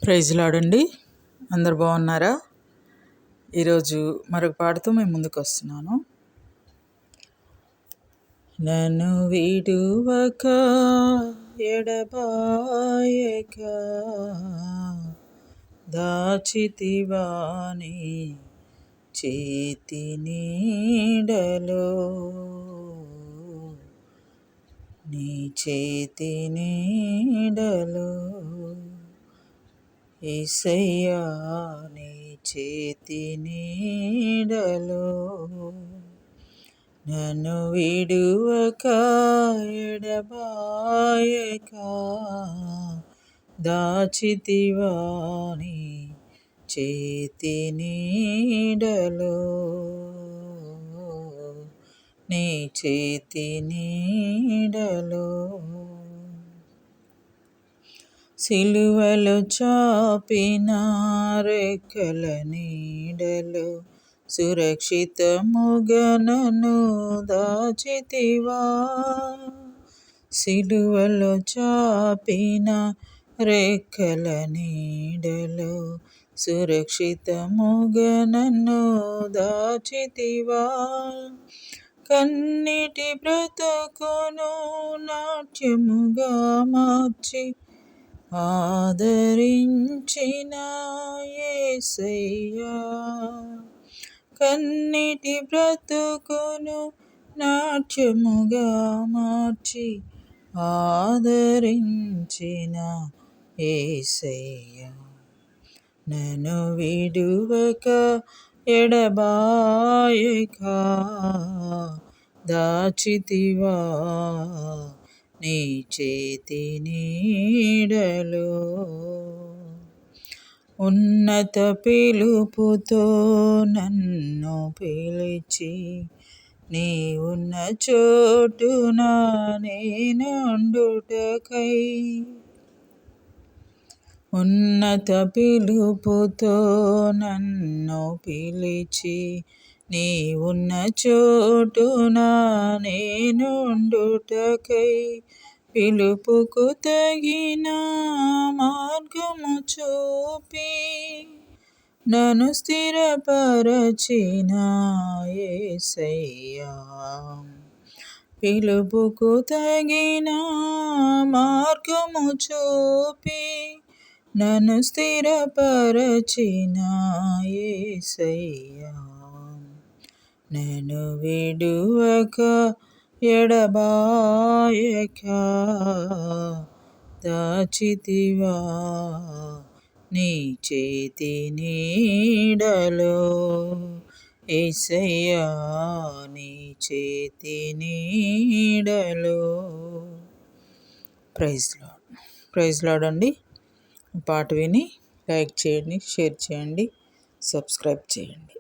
Praise lord. అందరు బాగున్నారా? ఈరోజు మరొక పాటతో మేము ముందుకు వస్తున్నాను. నన్ను విడువక ఎడబాయక దాచితివాని చేతి నీడలో, నీ చేతి నీడలో యేసయ్యా, నీ చేతి నీడలో నన్ను విడువక ఎడబాయక దాచితివాని చేతి నీడలో, నీ చేతి నీడలో. సిలువలో చాపిన రెక్కల నీడలో సురక్షితముగా నన్ను దాచితివా. సిలువలో చాపిన రెక్కల నీడలో సురక్షితముగా నన్ను దాచితివా. కన్నిటి బ్రతుకును నాట్యముగా మార్చి ఆదరించిన యేసయ్యా, కన్నిటి బ్రతుకును నాట్యముగా మార్చి ఆదరించిన యేసయ్యా, నన్ను విడువక ఎడబాయక దాచితివా నీ చేతి నీడలో. ఉన్నత పిలుపుతో నన్ను పిలిచి నీ ఉన్న చోటున నేనుండుటకై, ఉన్నత పిలుపుతో నన్ను పిలిచి నీ ఉన్న చోటున నేనుండుటకై, పిలుపుకు తగిన మార్గము చూపి నన్ను స్థిరపరచిన యేసయ్యా, పిలుపుకు తగిన మార్గము చూపి నన్ను స్థిరపరచిన యేసయ్యా, నన్ను విడువక ఎడబాయక దాచితివా నీ చేతి నీడలో, యేసయ్యా, నీ చేతి నీడలో. ప్రైజ్ లార్డ్ అండి. పాట విని లైక్ చేయండి, షేర్ చేయండి, సబ్స్క్రైబ్ చేయండి.